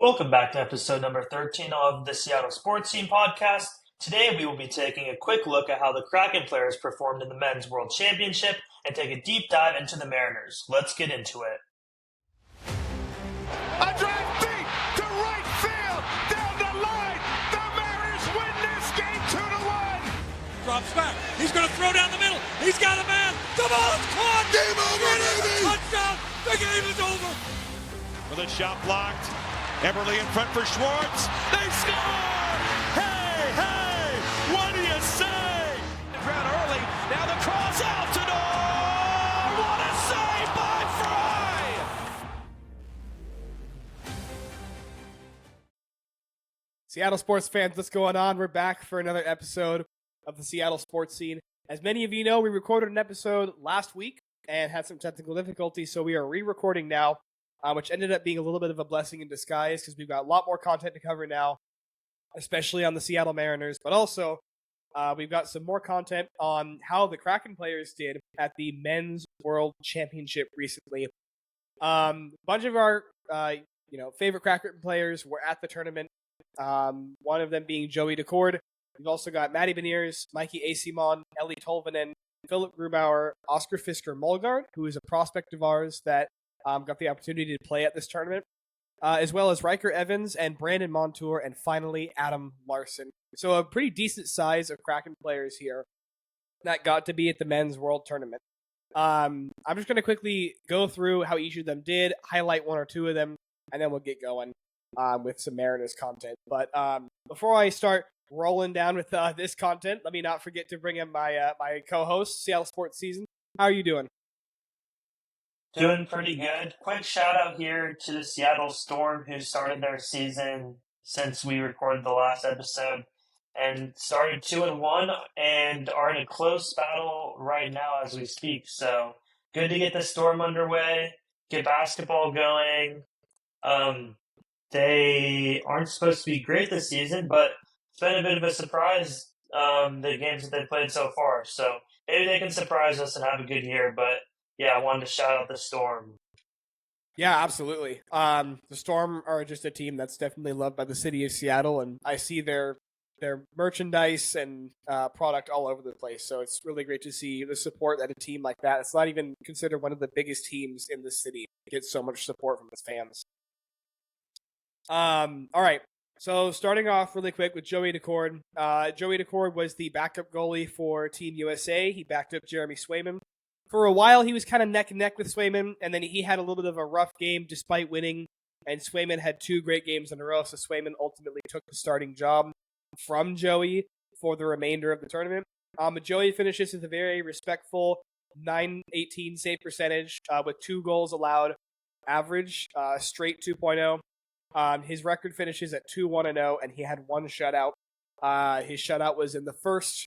Welcome back to episode number 13 of the Seattle Sports Scene podcast. Today we will be taking a quick look at how the Kraken players performed in the Men's World Championship and take a deep dive into the Mariners. Let's get into it. A drive deep to right field, down the line. The Mariners win this game 2-1. Drops back. He's going to throw down the middle. He's got a man. The ball is caught. Game over, baby. Touchdown. The game is over. With a shot blocked. Eberle in front for Schwartz. They score! Hey, hey! What do you say? Ground early. Now the cross out to Door. What a save by Fry! Seattle sports fans, what's going on? We're back for another episode of the Seattle Sports Scene. As many of you know, we recorded an episode last week and had some technical difficulties, so we are re-recording now, which ended up being a little bit of a blessing in disguise because we've got a lot more content to cover now, especially on the Seattle Mariners, but also we've got some more content on how the Kraken players did at the Men's World Championship recently. A bunch of our favorite Kraken players were at the tournament. One of them being Joey Decord. We've also got Matty Beniers, Mikey Asimon, Ellie Tolvanen, Philip Grubauer, Oscar Fisker-Molgaard, who is a prospect of ours that got the opportunity to play at this tournament, as well as Riker Evans and Brandon Montour, and finally Adam Larson. So a pretty decent size of Kraken players here that got to be at the Men's World Tournament. I'm just going to quickly go through how each of them did, highlight one or two of them, and then we'll get going with some Mariners content. But before I start rolling down with this content, let me not forget to bring in my my co-host, Seattle Sports Season. How are you doing? Doing pretty good. Quick shout out here to the Seattle Storm, who started their season since we recorded the last episode and started 2-1 and are in a close battle right now as we speak. So good to get the Storm underway, get basketball going. They aren't supposed to be great this season, but it's been a bit of a surprise, the games that they've played so far. So maybe they can surprise us and have a good year, but yeah, I wanted to shout out the Storm. Yeah, absolutely. The Storm are just a team that's definitely loved by the city of Seattle, and I see their merchandise and product all over the place. So it's really great to see the support that a team like that. It's not even considered one of the biggest teams in the city. It gets so much support from its fans. All right. So starting off really quick with Joey Decord. Joey Decord was the backup goalie for Team USA. He backed up Jeremy Swayman. For a while, he was kind of neck and neck with Swayman, and then he had a little bit of a rough game despite winning, and Swayman had 2 great games in a row, so Swayman ultimately took the starting job from Joey for the remainder of the tournament. But Joey finishes with a very respectful .918 save percentage with 2 goals allowed average, straight 2.0. His record finishes at 2-1-0, and he had 1 shutout. His shutout was in the first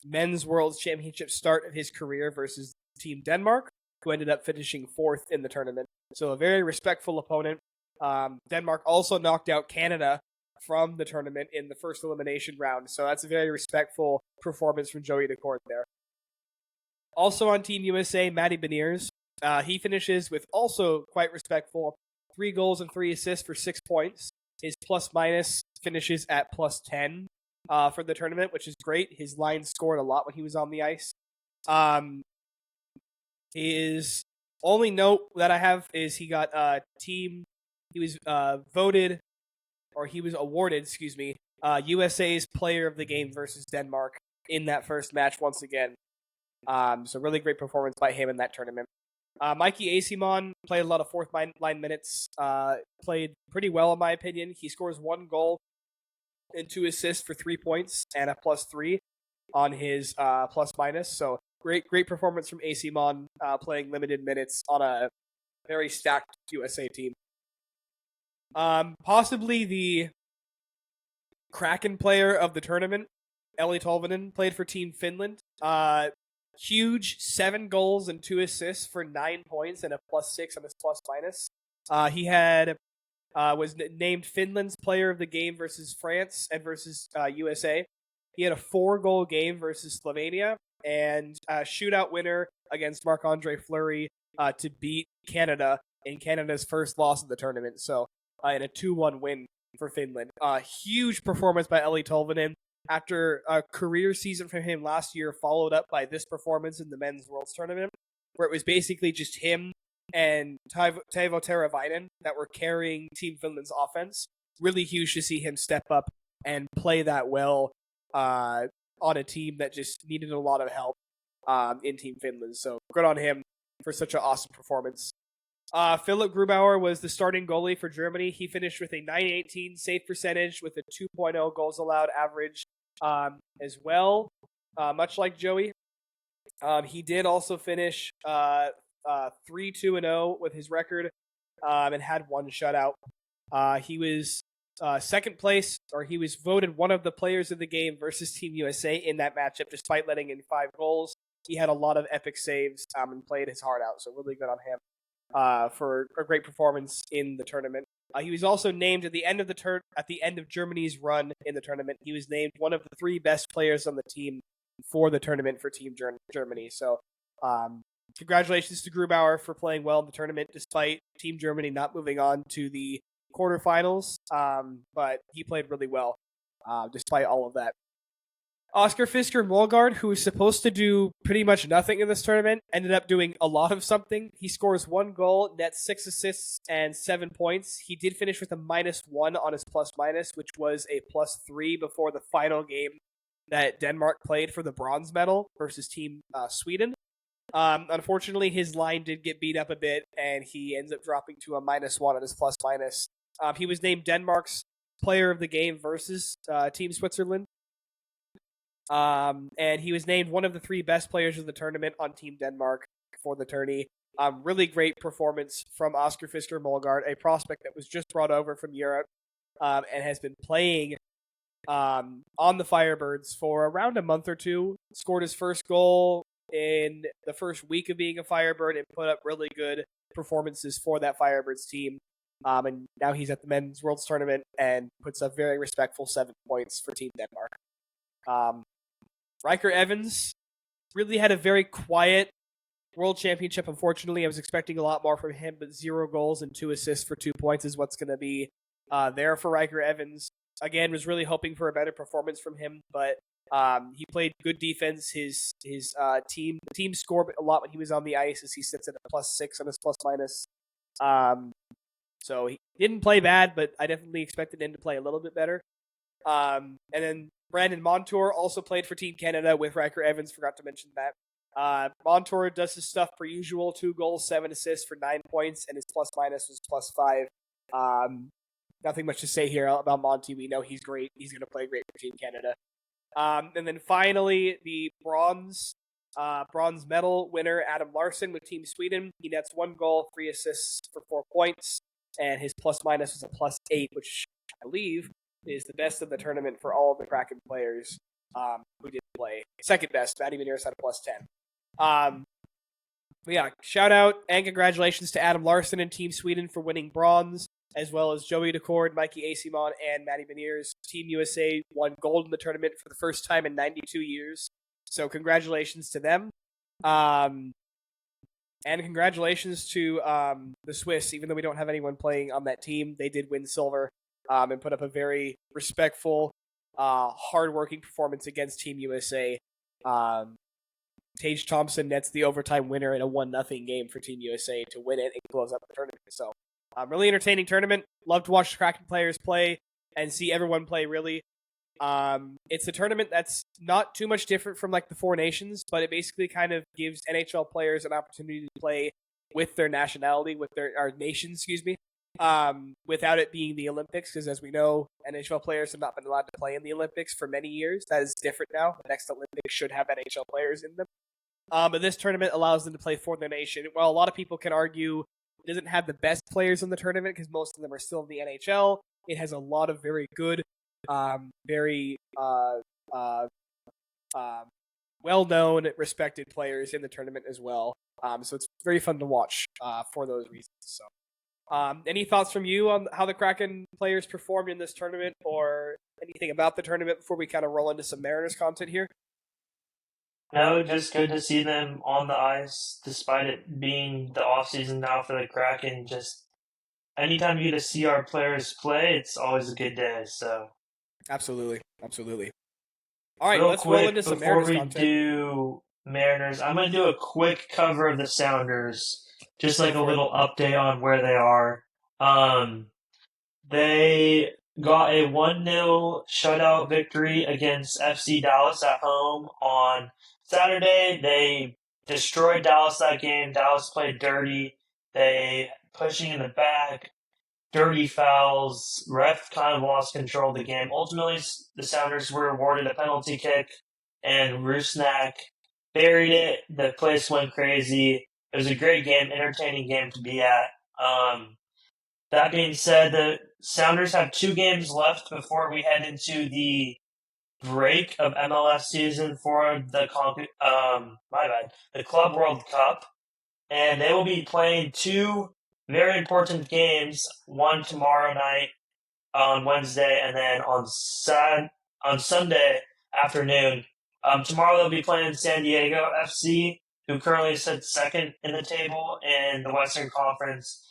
Men's World Championship start of his career versus Team Denmark, who ended up finishing 4th in the tournament. So a very respectful opponent. Denmark also knocked out Canada from the tournament in the first elimination round. So that's a very respectful performance from Joey Decord there. Also on Team USA, Matty Beniers. He finishes with also quite respectful 3 goals and 3 assists for 6 points. His plus-minus finishes at +10 for the tournament, which is great. His line scored a lot when he was on the ice. His only note that I have is he got he was awarded, USA's Player of the Game versus Denmark in that first match once again. So really great performance by him in that tournament. Mikey Asimon played a lot of 4th line minutes, played pretty well in my opinion. He scores 1 goal and 2 assists for 3 points and a +3 on his plus-minus. So great performance from Asimon, playing limited minutes on a very stacked USA team. Possibly the Kraken player of the tournament, Ellie Tolvanen, played for Team Finland. Huge 7 goals and 2 assists for 9 points and a +6 on his plus-minus. He had was named Finland's Player of the Game versus France and versus USA. He had a 4-goal game versus Slovenia and a shootout winner against Marc-Andre Fleury to beat Canada in Canada's first loss of the tournament. So in a 2-1 win for Finland. Huge performance by Eli Tolvanen after a career season from him last year, followed up by this performance in the Men's Worlds Tournament, where it was basically just him and Teuvo Teravainen that were carrying Team Finland's offense. Really huge to see him step up and play that well on a team that just needed a lot of help in Team Finland. So good on him for such an awesome performance. Philipp Grubauer was the starting goalie for Germany. He finished with a 918 save percentage with a 2.0 goals allowed average as well, much like Joey. He did also finish 3-2-0 with his record and had one shutout. He was second place, or he was voted one of the players of the game versus Team USA in that matchup, despite letting in 5 goals. He had a lot of epic saves and played his heart out, so really good on him for a great performance in the tournament. He was also named at the end of Germany's run in the tournament. He was named one of the 3 best players on the team for the tournament for Team Germany. So, congratulations to Grubauer for playing well in the tournament, despite Team Germany not moving on to the quarterfinals. But he played really well despite all of that. Oscar Fisker Molgaard, who was supposed to do pretty much nothing in this tournament, ended up doing a lot of something. He scores 1 goal, nets 6 assists, and 7 points. He did finish with a -1 on his plus-minus, which was a +3 before the final game that Denmark played for the bronze medal versus Team Sweden. Unfortunately, his line did get beat up a bit, and he ends up dropping to a -1 on his plus-minus. He was named Denmark's player of the game versus Team Switzerland. And he was named one of the 3 best players of the tournament on Team Denmark for the tourney. Really great performance from Oscar Fisker Molgaard, a prospect that was just brought over from Europe and has been playing on the Firebirds for around a month or 2. Scored his first goal in the first week of being a Firebird and put up really good performances for that Firebirds team. And now he's at the Men's Worlds Tournament and puts up very respectful 7 points for Team Denmark. Riker Evans really had a very quiet World Championship. Unfortunately, I was expecting a lot more from him, but 0 goals and 2 assists for 2 points is what's going to be there for Riker Evans. Again, was really hoping for a better performance from him, but he played good defense. His team scored a lot when he was on the ice, as he sits at a +6 on his plus-minus. So he didn't play bad, but I definitely expected him to play a little bit better. And then Brandon Montour also played for Team Canada with Riker Evans, forgot to mention that. Montour does his stuff per usual, 2 goals, 7 assists for 9 points, and his plus-minus was +5. Nothing much to say here about Monty. We know he's great. He's going to play great for Team Canada. And then finally, the bronze medal winner, Adam Larsson with Team Sweden. He nets 1 goal, 3 assists for 4 points, and his plus-minus was a +8, which I believe is the best of the tournament for all of the Kraken players who did play. Second best, Matty Beniers had a +10. But yeah, shout out and congratulations to Adam Larsson and Team Sweden for winning bronze, as well as Joey Decord, Mikey Asimon, and Matty Beniers. Team USA won gold in the tournament for the first time in 92 years. So congratulations to them. And congratulations to the Swiss. Even though we don't have anyone playing on that team, they did win silver and put up a very respectful, hard-working performance against Team USA. Tage Thompson nets the overtime winner in a 1-0 game for Team USA to win it and close up the tournament. So, really entertaining tournament. Love to watch the Kraken players play and see everyone play, really. It's a tournament that's not too much different from like the Four Nations, but it basically kind of gives NHL players an opportunity to play with their nationality, with their nation, without it being the Olympics, because as we know, NHL players have not been allowed to play in the Olympics for many years. That is different now. The next Olympics should have NHL players in them. But this tournament allows them to play for their nation. While a lot of people can argue it doesn't have the best players in the tournament because most of them are still in the NHL, it has a lot of very good, very well-known, respected players in the tournament as well. So it's very fun to watch for those reasons. So, any thoughts from you on how the Kraken players performed in this tournament, or anything about the tournament before we kind of roll into some Mariners content here? No, just good to see them on the ice, despite it being the off season now for the Kraken. Just anytime you get to see our players play, it's always a good day. So Absolutely. All right, real let's roll quick into some before Mariners we content. do Mariners, I'm going to do a quick cover of the Sounders, just like a little update on where they are. They got a 1-0 shutout victory against FC Dallas at home on Saturday. They destroyed Dallas that game. Dallas played dirty. They pushing in the back, dirty fouls. Ref kind of lost control of the game. Ultimately, the Sounders were awarded a penalty kick, and Rusnak buried it. The place went crazy. It was a great game, entertaining game to be at. That being said, the Sounders have 2 games left before we head into the break of MLS season for the the Club World Cup, and they will be playing 2 very important games. One tomorrow night on Wednesday, and then on Sunday afternoon. Tomorrow they'll be playing San Diego FC, who currently sits second in the table in the Western Conference.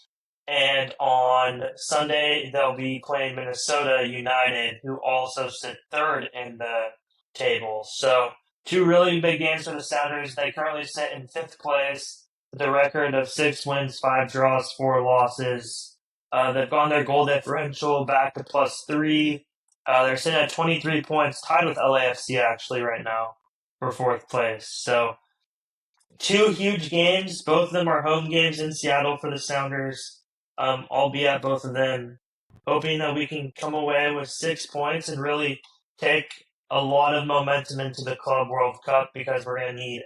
And on Sunday, they'll be playing Minnesota United, who also sit third in the table. So 2 really big games for the Sounders. They currently sit in 5th place with a record of 6 wins, 5 draws, 4 losses. They've gone their goal differential back to +3. They're sitting at 23 points, tied with LAFC actually right now for 4th place. So 2 huge games. Both of them are home games in Seattle for the Sounders. I'll be at both of them, hoping that we can come away with 6 points and really take a lot of momentum into the Club World Cup, because we're going to need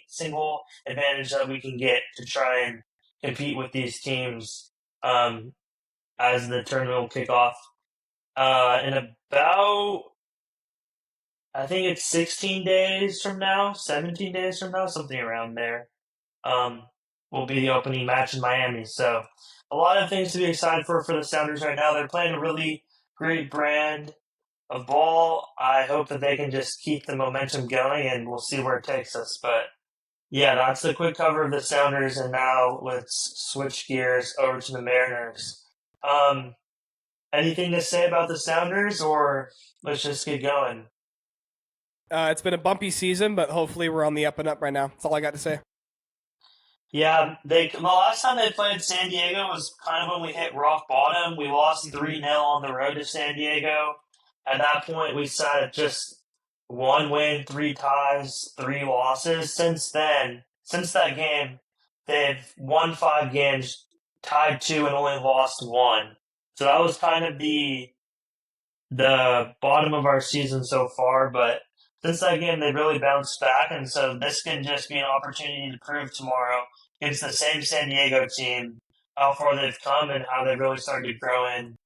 single advantage that we can get to try and compete with these teams as the tournament will kick off in about, I think it's 16 days from now, 17 days from now, something around there. Will be the opening match in Miami. So a lot of things to be excited for the Sounders right now. They're playing a really great brand of ball. I hope that they can just keep the momentum going, and we'll see where it takes us. But yeah, that's the quick cover of the Sounders, and now let's switch gears over to the Mariners. Anything to say about the Sounders, or let's just get going? It's been a bumpy season, but hopefully we're on the up and up right now. That's all I got to say. Yeah, the last time they played San Diego was kind of when we hit rock bottom. We lost 3-0 on the road to San Diego. At that point, we sat at just 1 win, 3 ties, 3 losses. Since that game, they've won 5 games, tied 2, and only lost 1. So that was kind of the bottom of our season so far, but since that game, they really bounced back, and so this can just be an opportunity to prove tomorrow against the same San Diego team how far they've come and how they've really started growing,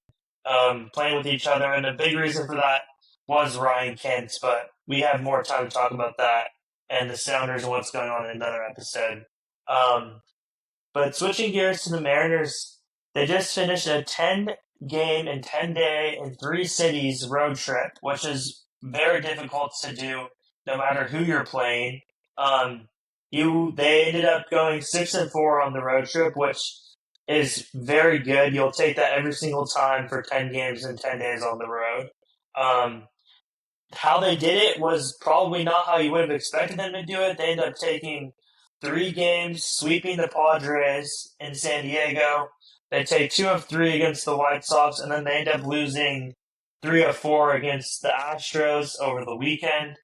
playing with each other. And a big reason for that was Ryan Kent, but we have more time to talk about that and the Sounders and what's going on in another episode. But switching gears to the Mariners, they just finished a 10-game and 10-day in 3 cities road trip, which is very difficult to do no matter who you're playing. They ended up going 6-4 on the road trip, which is very good. You'll take that every single time for 10 games and 10 days on the road. How they did it was probably not how you would have expected them to do it. They ended up taking 3 games, sweeping the Padres in San Diego. They take 2 of 3 against the White Sox, and then they end up losing 3 of 4 against the Astros over the weekend.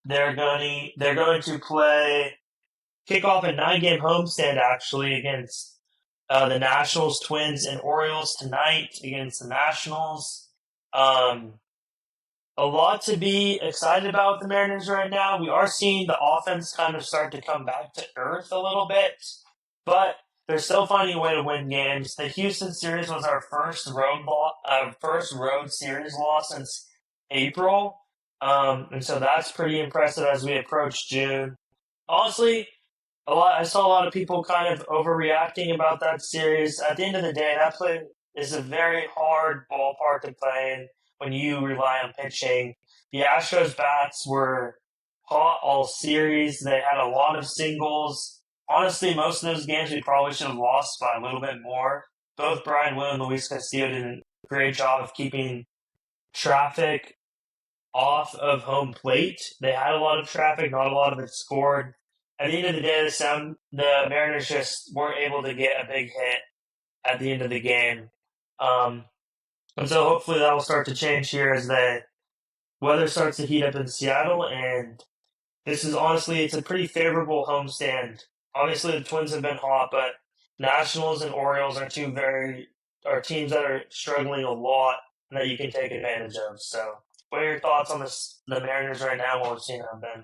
They're going to kick off a 9-game homestand actually against the Nationals, Twins, and Orioles tonight against the Nationals. A lot to be excited about with the Mariners right now. We are seeing the offense kind of start to come back to earth a little bit, but they're still finding a way to win games. The Houston series was our first road series loss since April, and so that's pretty impressive as we approach June. Honestly, I saw a lot of people kind of overreacting about that series. At the end of the day, that play is a very hard ballpark to play in when you rely on pitching. The Astros bats were hot all series. They had a lot of singles. Honestly, most of those games we probably should have lost by a little bit more. both Brian Will and Luis Castillo did a great job of keeping traffic off of home plate. They had a lot of traffic, not a lot of it scored. At the end of the day, the Mariners just weren't able to get a big hit at the end of the game. And so hopefully that will start to change here as the weather starts to heat up in Seattle. And this is honestly, it's a pretty favorable homestand. Obviously, the Twins have been hot, but Nationals and Orioles are are teams that are struggling a lot that you can take advantage of. So, what are your thoughts on the Mariners right now? What we've seen them been?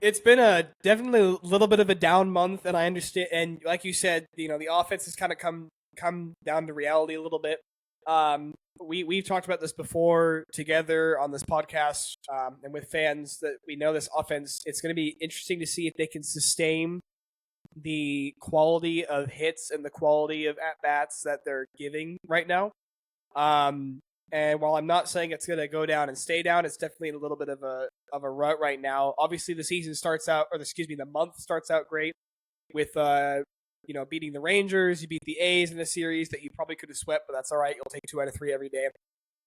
It's been definitely a little bit of a down month, and I understand. And like you said, the offense has kind of come down to reality a little bit. We've talked about this before together on this podcast, and with fans that we know this offense. It's going to be interesting to see if they can sustain the quality of hits and the quality of at bats that they're giving right now. And while I'm not saying it's going to go down and stay down, it's definitely in a little bit of a rut right now. Obviously, the month starts out great with beating the Rangers. You beat the A's in a series that you probably could have swept, but that's all right. You'll take 2 out of 3 every day.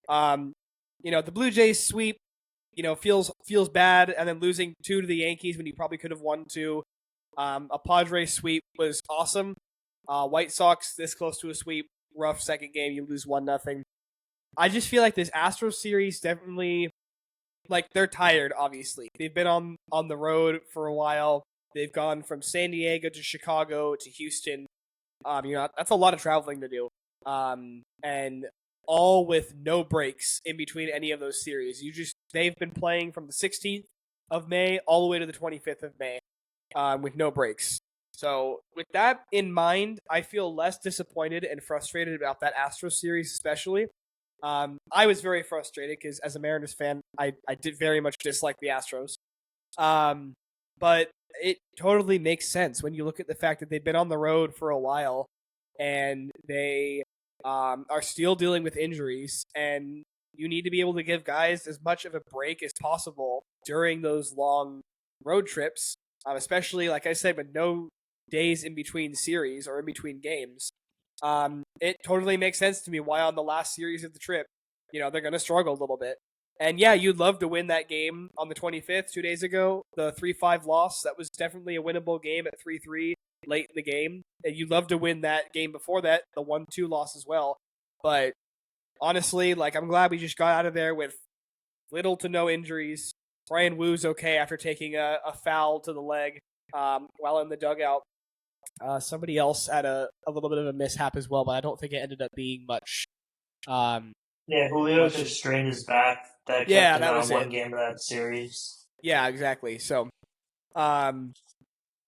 The Blue Jays sweep, feels bad, and then losing 2 to the Yankees when you probably could have won 2. A Padres sweep was awesome. White Sox this close to a sweep. Rough second game, you lose 1-0. I just feel like this Astros series definitely, they're tired, obviously. They've been on the road for a while. They've gone from San Diego to Chicago to Houston. That's a lot of traveling to do. And all with no breaks in between any of those series. They've been playing from the 16th of May all the way to the 25th of May, with no breaks. So with that in mind, I feel less disappointed and frustrated about that Astros series, especially. I was very frustrated because as a Mariners fan, I did very much dislike the Astros. But it totally makes sense when you look at the fact that they've been on the road for a while and they are still dealing with injuries, and you need to be able to give guys as much of a break as possible during those long road trips, especially, like I said, with no days in between series or in between games. It totally makes sense to me why on the last series of the trip, they're going to struggle a little bit. And yeah, you'd love to win that game on the 25th, 2 days ago, the 3-5 loss. That was definitely a winnable game at 3-3 late in the game. And you'd love to win that game before that, the 1-2 loss as well. But honestly, I'm glad we just got out of there with little to no injuries. Brian Woo's okay after taking a foul to the leg while in the dugout. Somebody else had a little bit of a mishap as well, but I don't think it ended up being much. Julio just strained his back. That kept him out of one game of that series. Yeah, exactly. So, but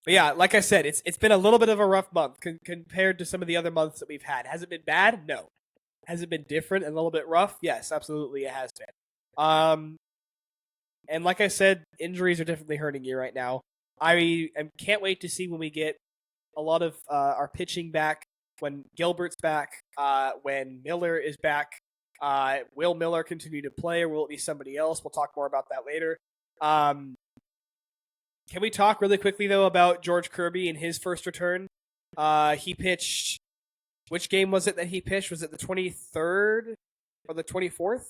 yeah, like I said, it's been a little bit of a rough month compared to some of the other months that we've had. Has it been bad? No. Has it been different and a little bit rough? Yes, absolutely, it has been. And like I said, injuries are definitely hurting you right now. I can't wait to see when we get a lot of our pitching back, when Gilbert's back, when Miller is back. Will Miller continue to play, or will it be somebody else? We'll talk more about that later. Can we talk really quickly, though, about George Kirby and his first return? He pitched... Which game was it that he pitched? Was it the 23rd or the 24th?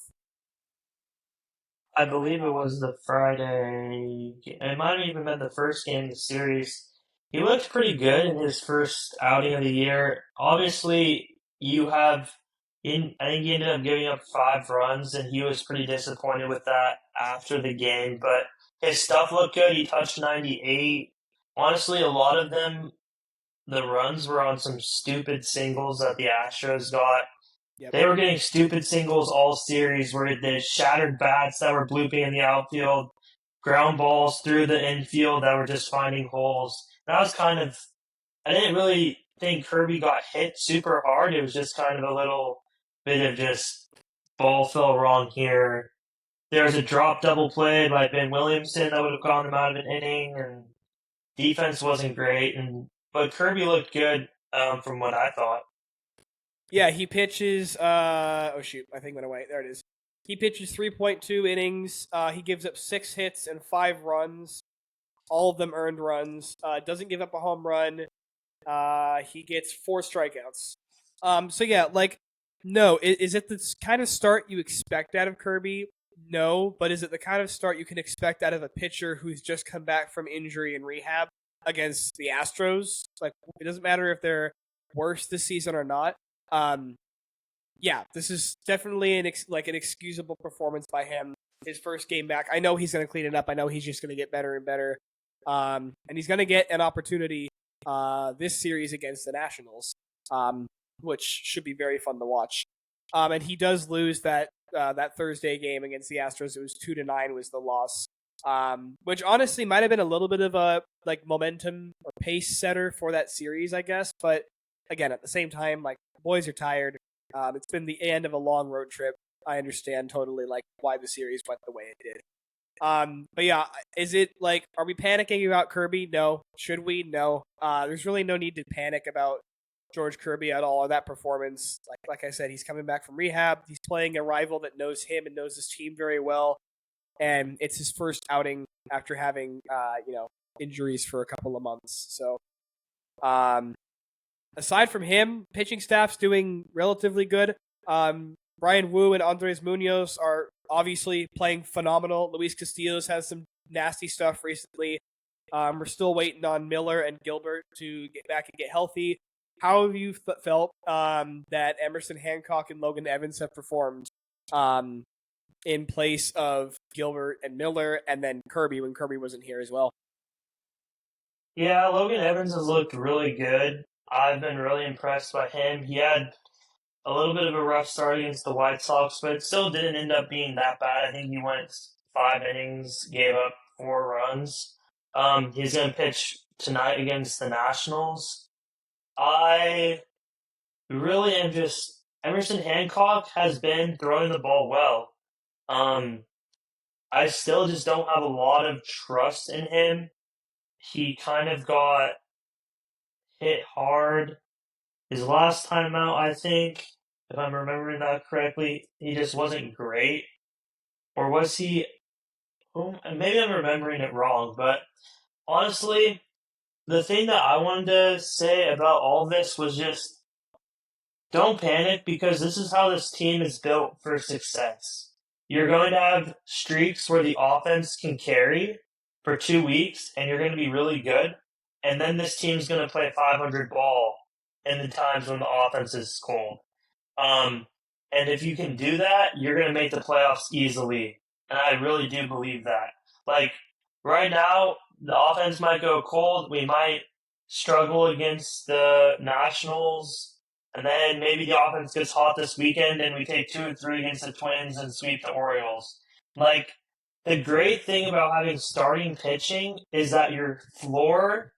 I believe it was the Friday. It might have even been the first game of the series. He looked pretty good in his first outing of the year. Obviously, I think he ended up giving up 5 runs, and he was pretty disappointed with that after the game. But his stuff looked good. He touched 98. Honestly, a lot of them, the runs were on some stupid singles that the Astros got. Yep. They were getting stupid singles all series where they shattered bats that were blooping in the outfield, ground balls through the infield that were just finding holes. That was I didn't really think Kirby got hit super hard. It was just kind of a little bit of just ball fell wrong here. There was a drop double play by Ben Williamson that would have gone him out of an inning, and defense wasn't great. But Kirby looked good from what I thought. Yeah, he pitches... oh, shoot. My thing went away. There it is. He pitches 3.2 innings. He gives up 6 hits and 5 runs. All of them earned runs. Doesn't give up a home run. He gets 4 strikeouts. So yeah, no, is it the kind of start you expect out of Kirby? No, but is it the kind of start you can expect out of a pitcher who's just come back from injury and rehab against the Astros? Like, it doesn't matter if they're worse this season or not. Um, yeah, this is definitely an excusable performance by him. His first game back. I know he's going to clean it up. I know he's just going to get better and better. And he's going to get an opportunity this series against the Nationals, which should be very fun to watch. And he does lose that Thursday game against the Astros. It was 2-9 was the loss, which honestly might have been a little bit of a momentum or pace setter for that series, I guess. But again, at the same time, the boys are tired. It's been the end of a long road trip. I understand totally why the series went the way it did. But yeah, is it are we panicking about Kirby? No. Should we? No. There's really no need to panic about George Kirby at all or that performance. Like I said, he's coming back from rehab. He's playing a rival that knows him and knows his team very well, and it's his first outing after having injuries for a couple of months. So, aside from him, pitching staff's doing relatively good. Brian Wu and Andres Munoz are obviously playing phenomenal. Luis Castillo's has some nasty stuff recently. We're still waiting on Miller and Gilbert to get back and get healthy. How have you felt that Emerson Hancock and Logan Evans have performed in place of Gilbert and Miller, and then Kirby when Kirby wasn't here as well? Yeah, Logan Evans has looked really good. I've been really impressed by him. He had a little bit of a rough start against the White Sox, but it still didn't end up being that bad. I think he went 5 innings, gave up 4 runs. He's going to pitch tonight against the Nationals. I really am just Emerson Hancock has been throwing the ball well. I still just don't have a lot of trust in him. He kind of got hit hard his last time out, I think, if I'm remembering that correctly. He just wasn't great. Or was he? Maybe I'm remembering it wrong, but honestly, the thing that I wanted to say about all this was just don't panic because this is how this team is built for success. You're going to have streaks where the offense can carry for 2 weeks and you're going to be really good. And then this team's going to play 500 ball in the times when the offense is cold. And if you can do that, you're going to make the playoffs easily. And I really do believe that. Right now, the offense might go cold. We might struggle against the Nationals. And then maybe the offense gets hot this weekend and we take 2 or 3 against the Twins and sweep the Orioles. The great thing about having starting pitching is that your floor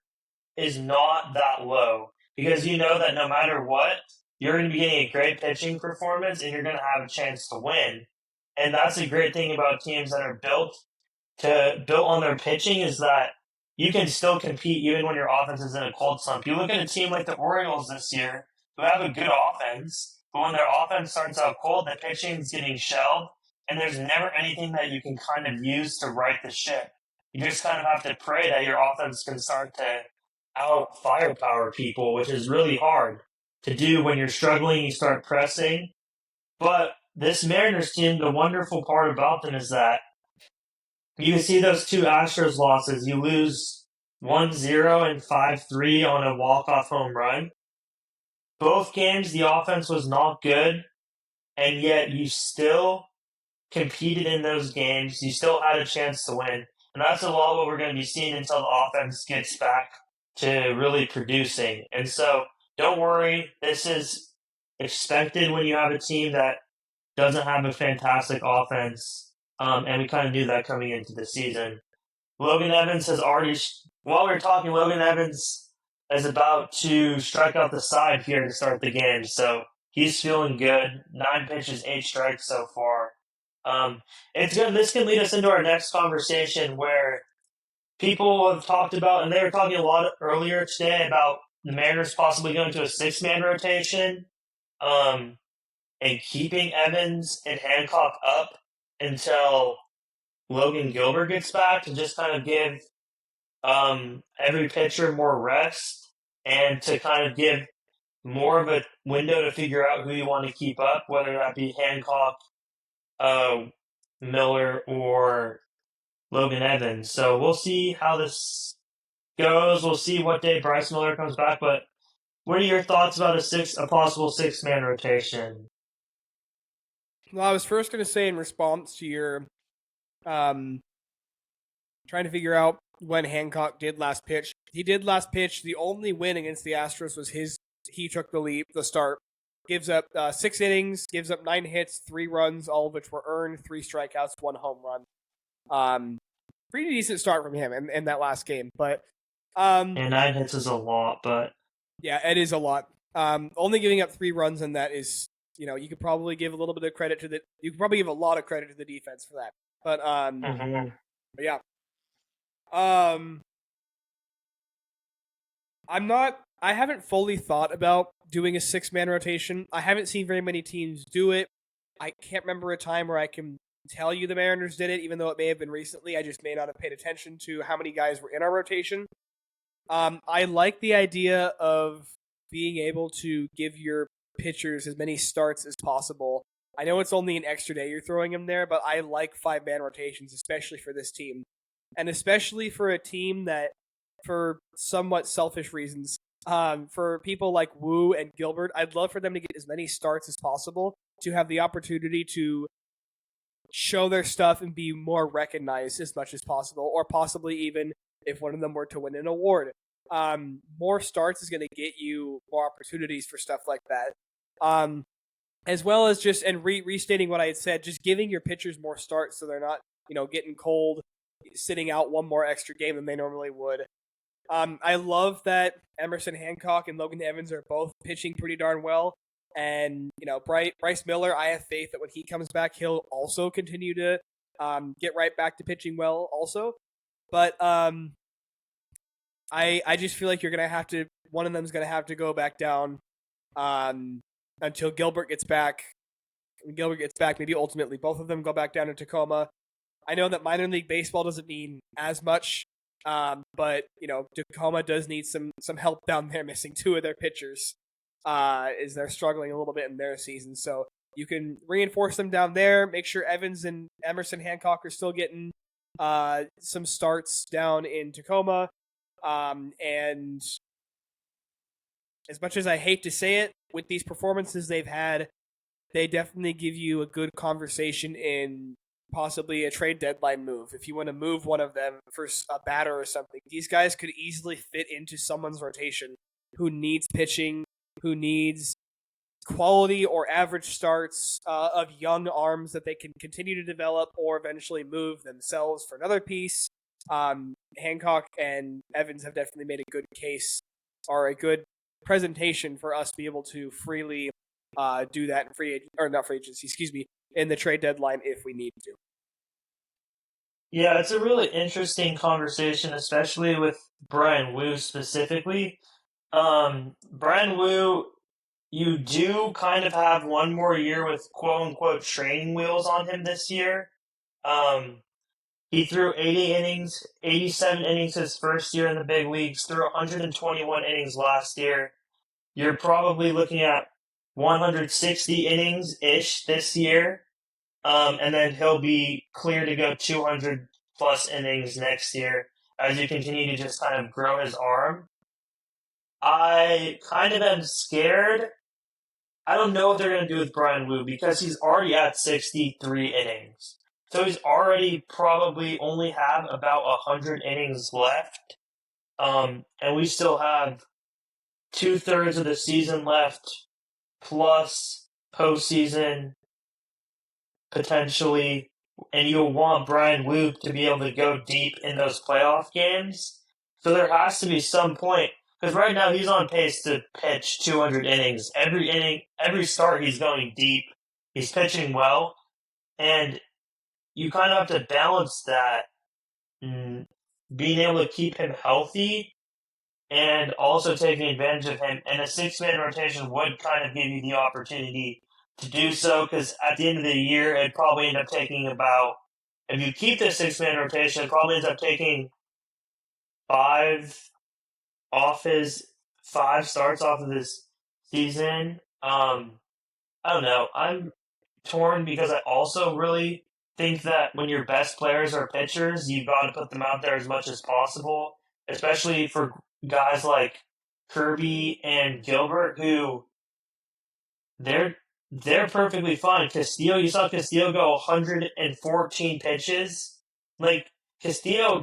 is not that low. Because you know that no matter what, you're going to be getting a great pitching performance and you're going to have a chance to win. And that's a great thing about teams that are built on their pitching is that you can still compete even when your offense is in a cold slump. You look at a team like the Orioles this year who have a good offense, but when their offense starts out cold, the pitching's getting shelled, and there's never anything that you can kind of use to right the ship. You just kind of have to pray that your offense can start to out firepower people, which is really hard to do when you're struggling. You start pressing. But this Mariners team, the wonderful part about them is that you can see those 2 Astros losses. You lose 1-0 and 5-3 on a walk-off home run. Both games, the offense was not good, and yet you still competed in those games. You still had a chance to win. And that's a lot of what we're going to be seeing until the offense gets back to really producing. And so don't worry. This is expected when you have a team that doesn't have a fantastic offense. And we kind of knew that coming into the season. Logan Evans has already, while we were talking, Logan Evans is about to strike out the side here to start the game. So he's feeling good. 9 pitches, 8 strikes so far. It's good. This can lead us into our next conversation where people have talked about, and they were talking a lot earlier today about the Mariners possibly going to a 6-man rotation, and keeping Evans and Hancock up until Logan Gilbert gets back to just kind of give every pitcher more rest and to kind of give more of a window to figure out who you want to keep up, whether that be Hancock, Miller, or Logan Evans. So we'll see how this goes. We'll see what day Bryce Miller comes back. But what are your thoughts about a possible 6-man rotation? Well, I was first going to say in response to your trying to figure out when Hancock did last pitch. He did last pitch. The only win against the Astros was he took the start. Gives up 6 innings, gives up 9 hits, 3 runs, all of which were earned, 3 strikeouts, 1 home run. Pretty decent start from him in that last game. But and 9 hits is a lot, but yeah, it is a lot. Only giving up 3 runs in that is, you could probably give a little bit of credit you could probably give a lot of credit to the defense for that. But but yeah. I haven't fully thought about doing a 6-man rotation. I haven't seen very many teams do it. I can't remember a time where I can tell you the Mariners did it, even though it may have been recently. I just may not have paid attention to how many guys were in our rotation. I like the idea of being able to give your pitchers as many starts as possible. I know it's only an extra day you're throwing them there, but I like 5-man rotations, especially for this team. And especially for a team that, for somewhat selfish reasons, for people like Wu and Gilbert, I'd love for them to get as many starts as possible to have the opportunity to show their stuff and be more recognized as much as possible, or possibly even if one of them were to win an award. More starts is going to get you more opportunities for stuff like that. As well as just, and restating what I had said, just giving your pitchers more starts so they're not, getting cold, sitting out one more extra game than they normally would. I love that Emerson Hancock and Logan Evans are both pitching pretty darn well. And, Bryce Miller, I have faith that when he comes back, he'll also continue to get right back to pitching well also. But I just feel like one of them's going to have to go back down until Gilbert gets back. When Gilbert gets back, maybe ultimately both of them go back down to Tacoma. I know that minor league baseball doesn't mean as much, but Tacoma does need some help down there, missing 2 of their pitchers, as they're struggling a little bit in their season. So you can reinforce them down there, make sure Evans and Emerson Hancock are still getting some starts down in Tacoma. And as much as I hate to say it, with these performances they've had, they definitely give you a good conversation in possibly a trade deadline move. If you want to move one of them for a batter or something, these guys could easily fit into someone's rotation who needs pitching, who needs quality or average starts of young arms that they can continue to develop or eventually move themselves for another piece. Hancock and Evans have definitely made a good case, or a good presentation for us to be able to freely do that in the trade deadline if we need to. Yeah, it's a really interesting conversation, especially with Brian Wu specifically. Brian Wu, you do kind of have one more year with quote-unquote training wheels on him this year. He threw 80 innings, 87 innings his first year in the big leagues, threw 121 innings last year. You're probably looking at 160 innings-ish this year, and then he'll be clear to go 200-plus innings next year as you continue to just kind of grow his arm. I kind of am scared. I don't know what they're going to do with Brian Wu because he's already at 63 innings. So he's already probably only have about 100 innings left. And we still have 2/3 of the season left, plus postseason, potentially. And you'll want Brian Wu to be able to go deep in those playoff games. So there has to be some point. Because right now he's on pace to pitch 200 innings. Every inning, every start he's going deep. He's pitching well. And you kind of have to balance that, being able to keep him healthy and also taking advantage of him. And a 6-man rotation would kind of give you the opportunity to do so, because at the end of the year, it'd probably end up taking about, if you keep the 6-man rotation, it probably ends up taking 5 starts off of his season. I don't know. I'm torn because I also really think that when your best players are pitchers, you've got to put them out there as much as possible, especially for guys like Kirby and Gilbert, who they're they're perfectly fine. Castillo, you saw Castillo go 114 pitches. Like Castillo,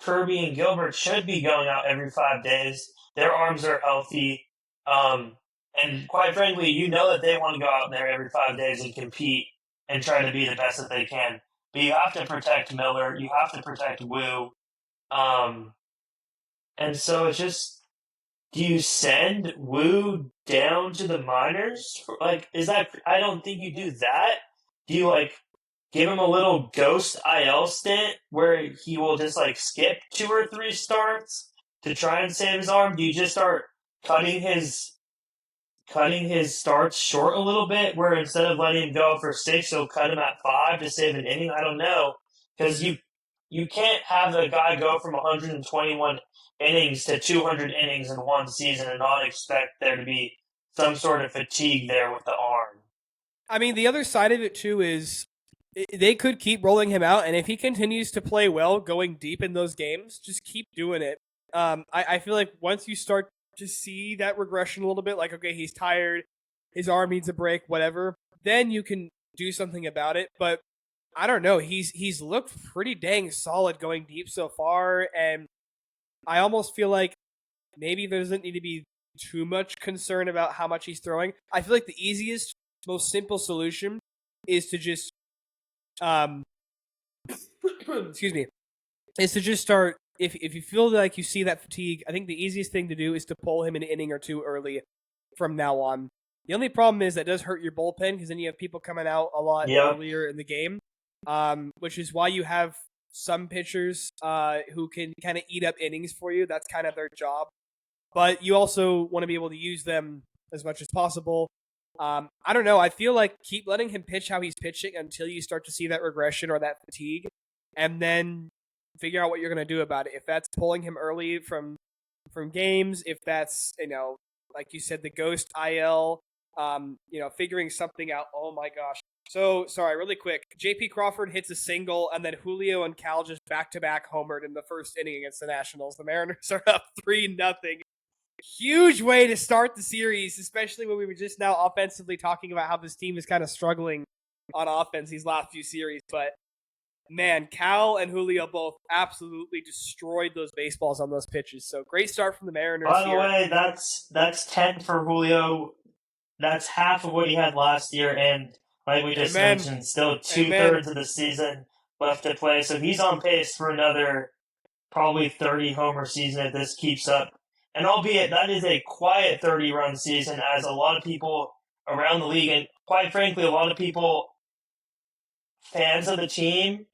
Kirby, and Gilbert should be going out every 5 days. Their arms are healthy. Um, and quite frankly, you know that they want to go out there every 5 days and compete and try to be the best that they can. But you have to protect Miller. You have to protect Wu. Um, and so it's just, do you send Wu down to the minors? Like, is that? I don't think you do that. Do you like give him a little ghost IL stint where he will just like skip 2 or 3 starts to try and save his arm? Do you just start cutting his starts short a little bit, where instead of letting him go for 6, you'll cut him at 5 to save an inning? I don't know, because you can't have a guy go from 121 innings to 200 innings in one season and not expect there to be some sort of fatigue there with the arm. I mean, the other side of it too is they could keep rolling him out, and if he continues to play well, going deep in those games, just keep doing it. I feel like once you start to see that regression a little bit, like, okay, he's tired, his arm needs a break, whatever, then you can do something about it. But I don't know, he's looked pretty dang solid going deep so far, and I almost feel like maybe there doesn't need to be too much concern about how much he's throwing. I feel like the easiest, most simple solution is to just excuse me, is to just start. If you feel like you see that fatigue, I think the easiest thing to do is to pull him an inning or two early from now on. The only problem is that does hurt your bullpen, because then you have people coming out a lot earlier in the game, which is why you have some pitchers who can kind of eat up innings for you. That's kind of their job. But you also want to be able to use them as much as possible. I don't know. I feel like keep letting him pitch how he's pitching until you start to see that regression or that fatigue, and then figure out what you're going to do about it. If that's pulling him early from games, if that's, like you said, the ghost IL, figuring something out. Oh my gosh. So, sorry, really quick. JP Crawford hits a single, and then Julio and Cal just back-to-back homered in the first inning against the Nationals. The Mariners are up 3-0. Huge way to start the series, especially when we were just now offensively talking about how this team is kind of struggling on offense these last few series. But, man, Cal and Julio both absolutely destroyed those baseballs on those pitches. So, great start from the Mariners. By the way, that's 10 for Julio. That's half of what he had last year, and like we just mentioned, still 2/3 of the season left to play. So he's on pace for another probably 30 homer season if this keeps up. And albeit that is a quiet 30-run season, as a lot of people around the league, and quite frankly, a lot of people, fans of the team,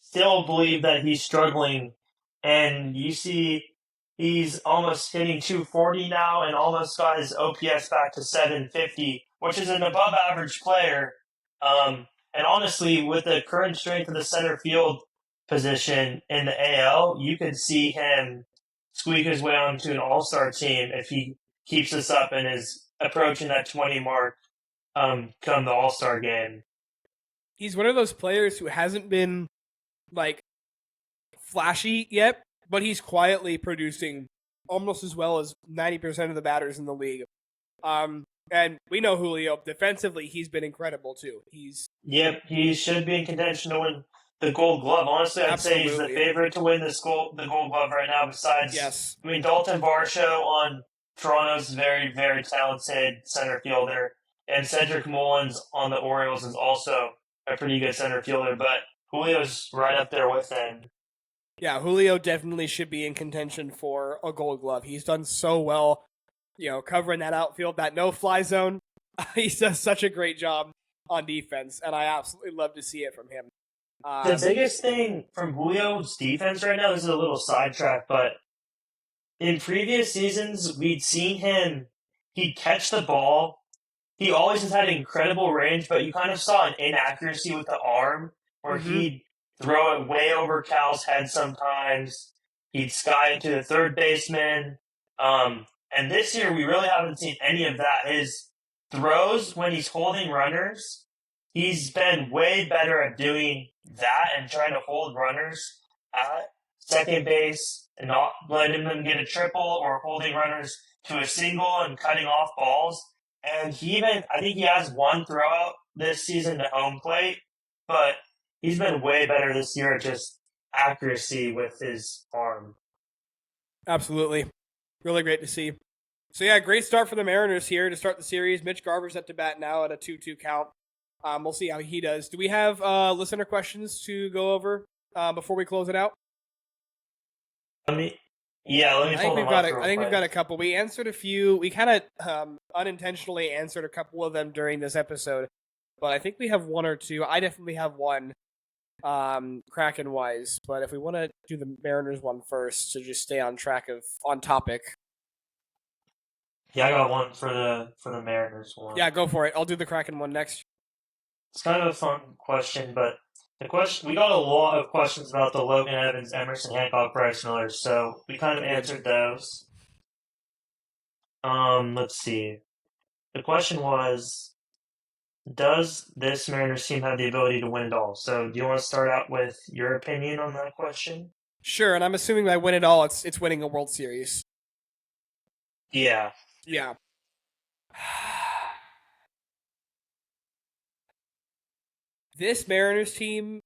still believe that he's struggling. And you see he's almost hitting 240 now and almost got his OPS back to 750, which is an above-average player. And honestly, with the current strength of the center field position in the AL, you could see him squeak his way onto an all-star team if he keeps this up and is approaching that 20 mark come the all-star game. He's one of those players who hasn't been, like, flashy yet, but he's quietly producing almost as well as 90% of the batters in the league. And we know Julio, defensively, he's been incredible, too. Yep, he should be in contention to win the Gold Glove. Honestly, I'd say he's the favorite to win the Gold Glove right now, besides, yes. I mean, Dalton Varsho on Toronto's very, very talented center fielder, and Cedric Mullins on the Orioles is also a pretty good center fielder, but Julio's right up there with him. Yeah, Julio definitely should be in contention for a Gold Glove. He's done so well, covering that outfield, that no-fly zone. He does such a great job on defense, and I absolutely love to see it from him. The biggest thing from Julio's defense right now, this is a little sidetrack, but in previous seasons, we'd seen him, he'd catch the ball. He always has had incredible range, but you kind of saw an inaccuracy with the arm, where he'd throw it way over Cal's head sometimes. He'd sky it to the third baseman. And And this year, we really haven't seen any of that. His throws, when he's holding runners, he's been way better at doing that and trying to hold runners at second base and not letting them get a triple or holding runners to a single and cutting off balls. And I think he has one throw out this season to home plate, but he's been way better this year at just accuracy with his arm. Absolutely. Really great to see. So yeah, great start for the Mariners here to start the series. Mitch Garver's at the bat now at a 2-2 count. We'll see how he does. Do we have listener questions to go over before we close it out? Let me I think pull them up real we've quick. got a couple. We answered a few. We kind of unintentionally answered a couple of them during this episode, but I think we have one or two. I definitely have one, Kraken wise. But if we want to do the Mariners one first to just stay on topic. Yeah, I got one for the Mariners one. Yeah, go for it. I'll do the Kraken one next. It's kind of a fun question, but we got a lot of questions about the Logan Evans, Emerson Hancock, Bryce Miller, so we kind of answered those. Let's see. The question was, does this Mariners team have the ability to win it all? So, do you want to start out with your opinion on that question? Sure, and I'm assuming by win it all, it's winning a World Series. Yeah. Yeah. This Mariners team,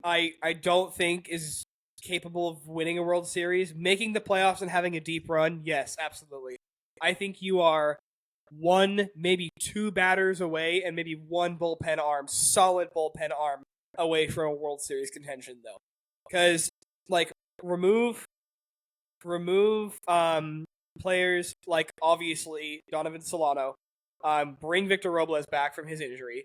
I don't think is capable of winning a World Series. Making the playoffs and having a deep run, yes, absolutely. I think you are one, maybe two batters away, and maybe one solid bullpen arm away from a World Series contention, though. Because, remove players like, obviously, Donovan Solano. Bring Victor Robles back from his injury.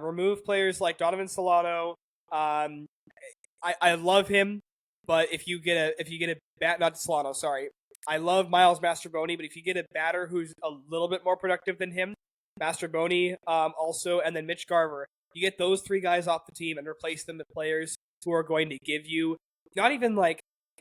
Remove players like Donovan Solano. I love him, but if you get a bat, not Solano, sorry. I love Miles Mastroboni, but if you get a batter who's a little bit more productive than him, Mastroboni also, and then Mitch Garver, you get those three guys off the team and replace them with players who are going to give you not even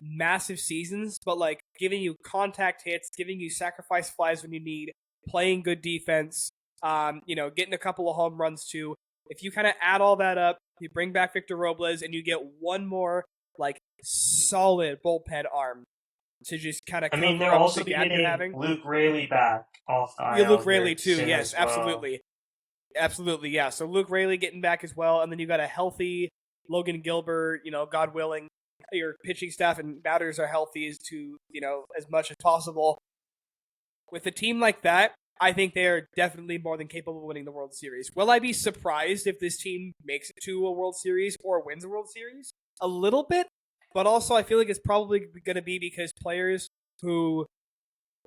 massive seasons, but giving you contact hits, giving you sacrifice flies when you need, playing good defense, getting a couple of home runs too. If you kind of add all that up, you bring back Victor Robles and you get one more solid bullpen arm to just kind of I mean, they're cover up also the gap you're having. getting Luke Raley back off the IL. Yeah, Luke Raley too. soon Yes, as well. absolutely. Absolutely, yeah. So Luke Raley getting back as well, and then you got a healthy Logan Gilbert, God willing. Your pitching staff and batters are healthy as much as possible. With a team like that, I think they are definitely more than capable of winning the World Series. Will I be surprised if this team makes it to a World Series or wins a World Series? A little bit, but also I feel like it's probably going to be because players who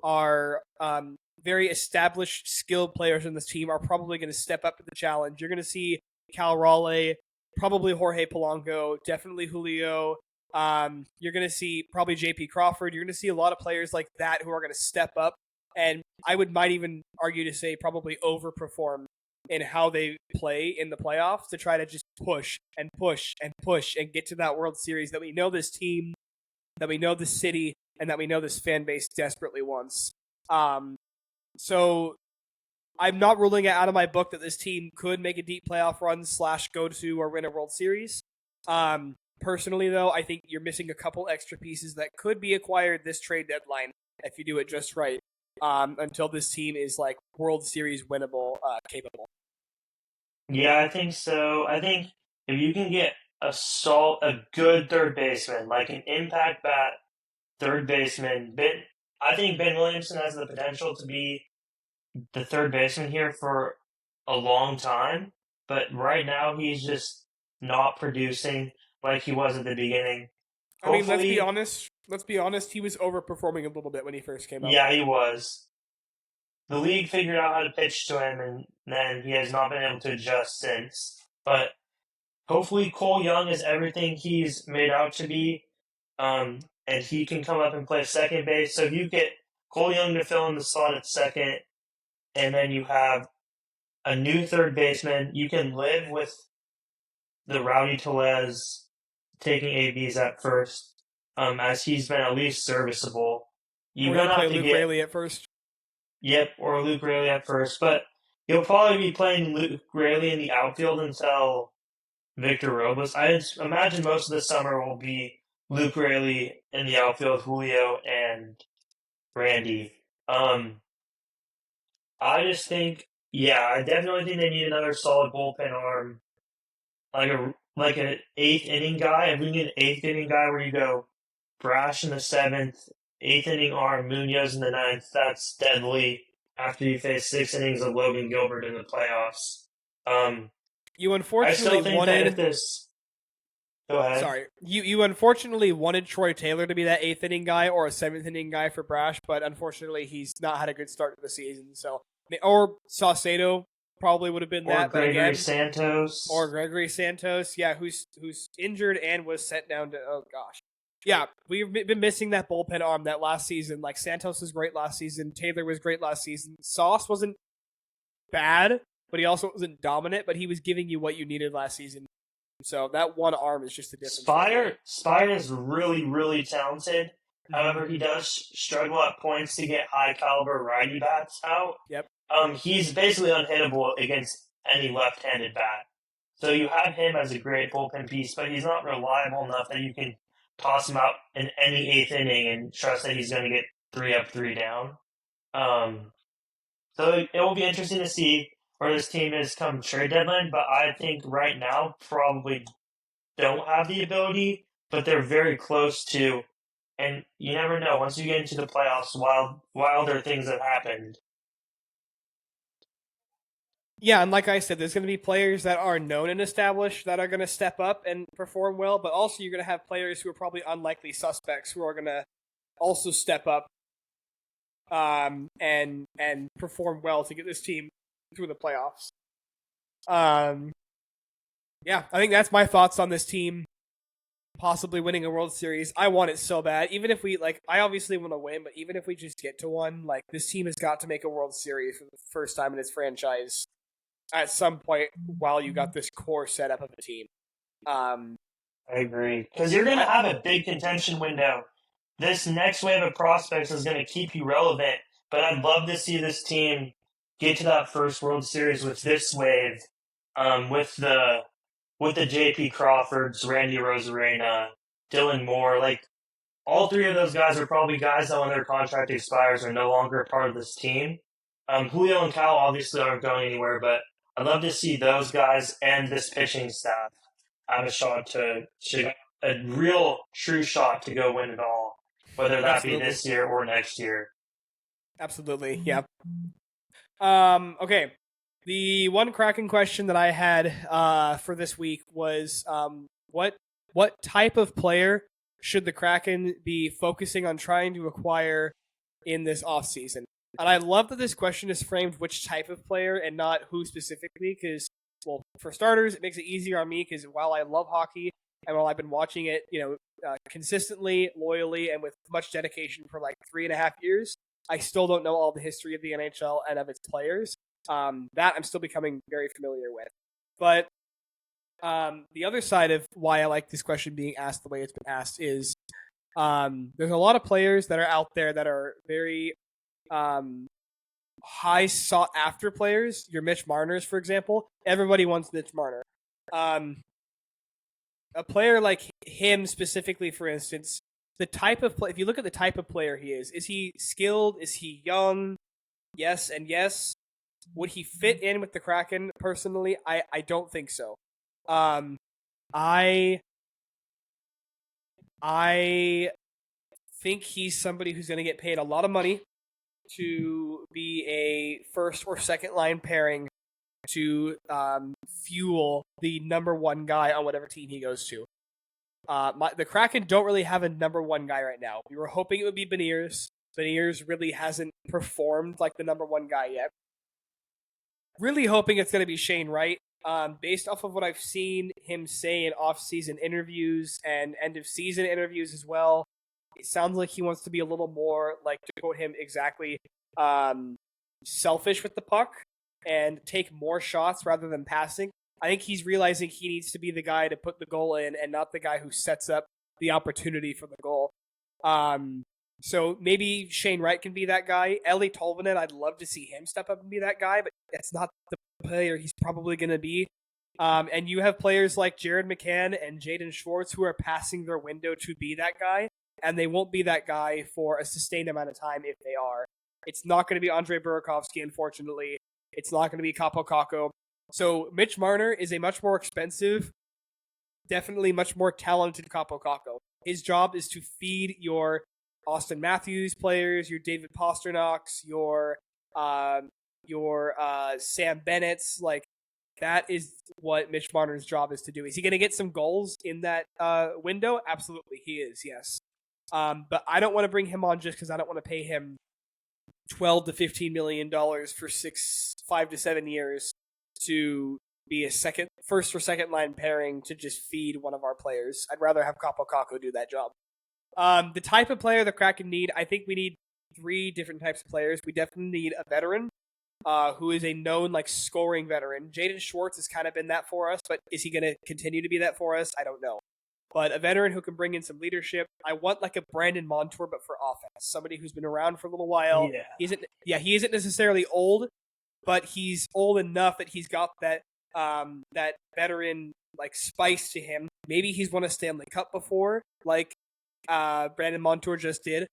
are very established, skilled players in this team are probably going to step up to the challenge. You're going to see Cal Raleigh, probably Jorge Polanco, definitely Julio. You're going to see probably J.P. Crawford. You're going to see a lot of players like that who are going to step up, and might even argue to say probably overperform in how they play in the playoffs to try to just push and push and push and get to that World Series that we know this team, that we know this city, and that we know this fan base desperately wants. So I'm not ruling it out of my book that this team could make a deep playoff run / go to or win a World Series. Personally, though, I think you're missing a couple extra pieces that could be acquired this trade deadline if you do it just right. Until this team is World Series winnable, capable. Yeah, I think so. I think if you can get a good third baseman, an impact bat third baseman, I think Ben Williamson has the potential to be the third baseman here for a long time, but right now he's just not producing like he was at the beginning. I mean, let's be honest. He was overperforming a little bit when he first came out. Yeah, he was. The league figured out how to pitch to him, and then he has not been able to adjust since. But hopefully Cole Young is everything he's made out to be, and he can come up and play second base. So if you get Cole Young to fill in the slot at second, and then you have a new third baseman, you can live with the Rowdy Tellez taking ABs at first, as he's been at least serviceable. We're going to play Luke Raley at first. Yep, or Luke Rayleigh at first, but he'll probably be playing Luke Rayleigh in the outfield until Victor Robles. I imagine most of the summer will be Luke Rayleigh in the outfield, Julio and Randy. I just think, yeah, I definitely think they need another solid bullpen arm, like an eighth inning guy. If we can get an eighth inning guy where you go Brash in the seventh, eighth inning arm, Munoz in the ninth, that's deadly. After you face 6 innings of Logan Gilbert in the playoffs, You I still unfortunately think that if wanted. this, go ahead. Sorry, you unfortunately wanted Troy Taylor to be that eighth inning guy or a seventh inning guy for Brash, but unfortunately he's not had a good start to the season. So, or Saucedo probably would have been Or that, but Gregory again, Santos. or Gregory Santos, yeah, who's injured and was sent down to. Oh gosh, yeah, we've been missing that bullpen arm that last season. Like Santos was great last season, Taylor was great last season. Sauce wasn't bad, but he also wasn't dominant. But he was giving you what you needed last season. So that one arm is just a difference. Spire is really, really talented. However, he does struggle at points to get high caliber righty bats out. Yep. He's basically unhittable against any left-handed bat. So you have him as a great bullpen piece, but he's not reliable enough that you can toss him out in any eighth inning and trust that he's going to get 3 up, 3 down. So it will be interesting to see where this team is come trade deadline, but I think right now probably don't have the ability, but they're very close to. And you never know. Once you get into the playoffs, wilder things have happened. Yeah, and like I said, there's going to be players that are known and established that are going to step up and perform well, but also you're going to have players who are probably unlikely suspects who are going to also step up and perform well to get this team through the playoffs. Yeah, I think that's my thoughts on this team possibly winning a World Series. I want it so bad. Even if we, I obviously want to win, but even if we just get to one, this team has got to make a World Series for the first time in its franchise at some point while you got this core setup of a team. I agree. Because you're going to have a big contention window. This next wave of prospects is going to keep you relevant, but I'd love to see this team get to that first World Series with this wave, with the J.P. Crawfords, Randy Rosarena, Dylan Moore. All three of those guys are probably guys that when their contract expires are no longer a part of this team. Julio and Kyle obviously aren't going anywhere, but I'd love to see those guys and this pitching staff have a shot a real true shot to go win it all, whether that be this year or next year. Absolutely, yeah. Okay, the one Kraken question that I had for this week was what type of player should the Kraken be focusing on trying to acquire in this offseason? And I love that this question is framed which type of player and not who specifically, because, well, for starters, it makes it easier on me because while I love hockey and while I've been watching it, consistently, loyally, and with much dedication for 3.5 years, I still don't know all the history of the NHL and of its players. That I'm still becoming very familiar with. But the other side of why I like this question being asked the way it's been asked is there's a lot of players that are out there that are very high sought after players. Your Mitch Marners, for example. Everybody wants Mitch Marner. A player like him specifically, for instance, the type of play, if you look at the type of player he is he skilled? Is he young? Yes and yes. Would he fit in with the Kraken? Personally, I don't think so. I think he's somebody who's going to get paid a lot of money to be a first or second line pairing to fuel the number one guy on whatever team he goes to. The Kraken don't really have a number one guy right now. We were hoping it would be Beniers. Beniers really hasn't performed like the number one guy yet. Really hoping it's going to be Shane Wright. Based off of what I've seen him say in off-season interviews and end-of-season interviews as well, it sounds like he wants to be a little more, to quote him exactly, selfish with the puck and take more shots rather than passing. I think he's realizing he needs to be the guy to put the goal in and not the guy who sets up the opportunity for the goal. So maybe Shane Wright can be that guy. Ellie Tolvanen, I'd love to see him step up and be that guy, but that's not the player he's probably going to be. And you have players like Jared McCann and Jaden Schwartz who are passing their window to be that guy, and they won't be that guy for a sustained amount of time if they are. It's not going to be Andre Burakovsky, unfortunately. It's not going to be Capo Caco. So Mitch Marner is a much more expensive, definitely much more talented Capo Caco. His job is to feed your Austin Matthews players, your David Pasternaks, your Sam Bennett's. Like, that is what Mitch Marner's job is to do. Is he going to get some goals in that window? Absolutely, he is, yes. But I don't want to bring him on just because I don't want to pay him $12 to $15 million for 5 to 7 years to be a first or second line pairing to just feed one of our players. I'd rather have Capo Caco do that job. The type of player the Kraken need, I think we need 3 different types of players. We definitely need a veteran who is a known scoring veteran. Jaden Schwartz has kind of been that for us, but is he going to continue to be that for us? I don't know. But a veteran who can bring in some leadership. I want a Brandon Montour, but for offense. Somebody who's been around for a little while. Yeah. He isn't necessarily old, but he's old enough that he's got that that veteran spice to him. Maybe he's won a Stanley Cup before, Brandon Montour just did.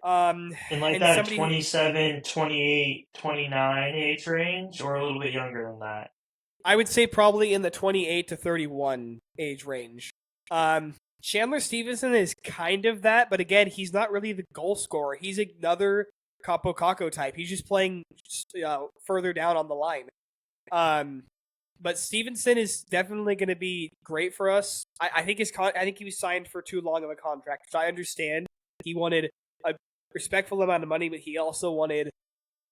In that 27, 28, 29 age range, or a little bit younger than that? I would say probably in the 28 to 31 age range. Chandler Stevenson is kind of that, but again, he's not really the goal scorer. He's another Capo Caco type. He's just playing further down on the line. But Stevenson is definitely going to be great for us. I think he was signed for too long of a contract, which I understand. He wanted a respectful amount of money, but he also wanted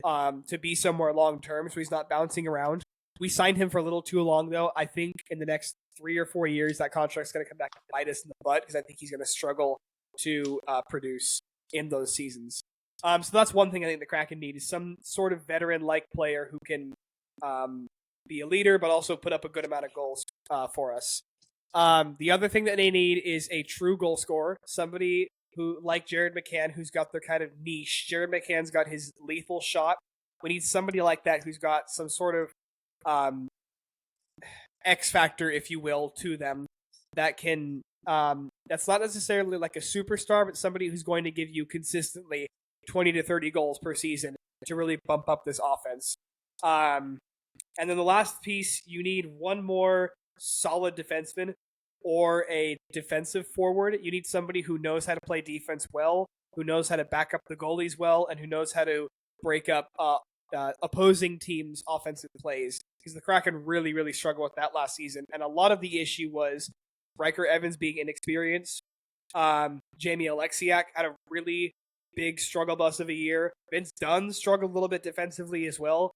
to be somewhere long term, so he's not bouncing around. We signed him for a little too long, though. I think in the next 3 or 4 years, that contract's going to come back and bite us in the butt because I think he's going to struggle to produce in those seasons. So that's one thing I think the Kraken need is some sort of veteran-like player who can be a leader, but also put up a good amount of goals for us. The other thing that they need is a true goal scorer, somebody who, like Jared McCann, who's got their kind of niche. Jared McCann's got his lethal shot. We need somebody like that who's got some sort of X factor, if you will, to them that can that's not necessarily like a superstar, but somebody who's going to give you consistently 20 to 30 goals per season to really bump up this offense. And then the last piece, you need one more solid defenseman or a defensive forward. You need somebody who knows how to play defense well, who knows how to back up the goalies well, and who knows how to break up opposing teams' offensive plays. Because the Kraken really, really struggled with that last season. And a lot of the issue was Riker Evans being inexperienced. Jamie Alexiak had a really big struggle bus of a year. Vince Dunn struggled a little bit defensively as well.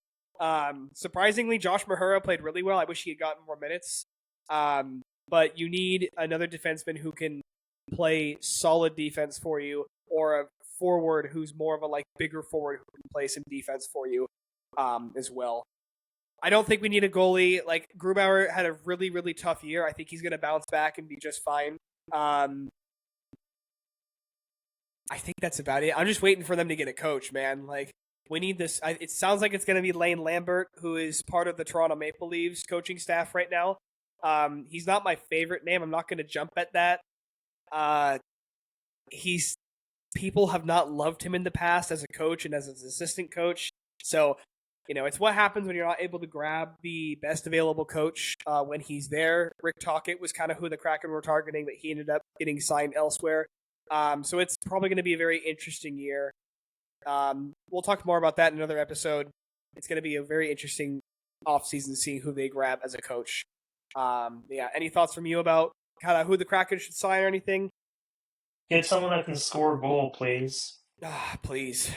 Surprisingly, Josh Mahura played really well. I wish he had gotten more minutes. But you need another defenseman who can play solid defense for you, or a forward who's more of a bigger forward who can play some defense for you as well. I don't think we need a goalie. Grubauer had a really, really tough year. I think he's going to bounce back and be just fine. I think that's about it. I'm just waiting for them to get a coach, man. We need this. It sounds like it's going to be Lane Lambert, who is part of the Toronto Maple Leafs coaching staff right now. He's not my favorite name. I'm not going to jump at that. People have not loved him in the past as a coach and as an assistant coach. So, it's what happens when you're not able to grab the best available coach when he's there. Rick Tocchet was kind of who the Kraken were targeting, but he ended up getting signed elsewhere. So it's probably going to be a very interesting year. We'll talk more about that in another episode. It's going to be a very interesting offseason seeing who they grab as a coach. Any thoughts from you about who the Kraken should sign or anything? Get someone that can score a goal, please. Please.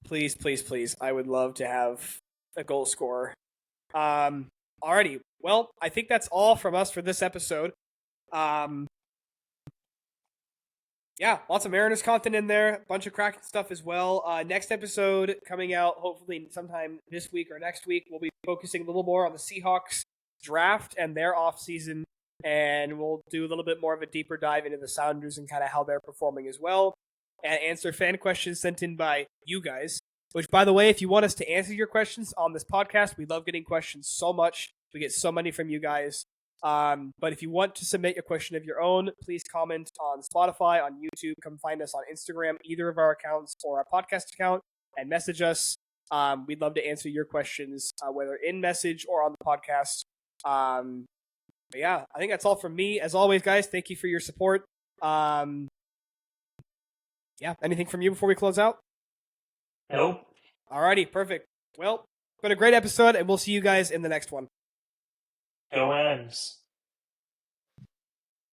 Please, please, please. I would love to have a goal scorer. Alrighty. Well, I think that's all from us for this episode. Lots of Mariners content in there. A bunch of Kraken stuff as well. Next episode coming out hopefully sometime this week or next week. We'll be focusing a little more on the Seahawks draft and their offseason, and we'll do a little bit more of a deeper dive into the Sounders and kind of how they're performing as well. and answer fan questions sent in by you guys. Which, by the way, if you want us to answer your questions on this podcast, we love getting questions so much. We get so many from you guys. But if you want to submit a question of your own, please comment on Spotify, on YouTube. Come find us on Instagram, either of our accounts or our podcast account, and message us. We'd love to answer your questions, whether in message or on the podcast. But yeah, I think that's all from me. As always, guys, thank you for your support. Yeah, anything from you before we close out? Nope. Alrighty, perfect. Well, it's been a great episode, and we'll see you guys in the next one. Go M's.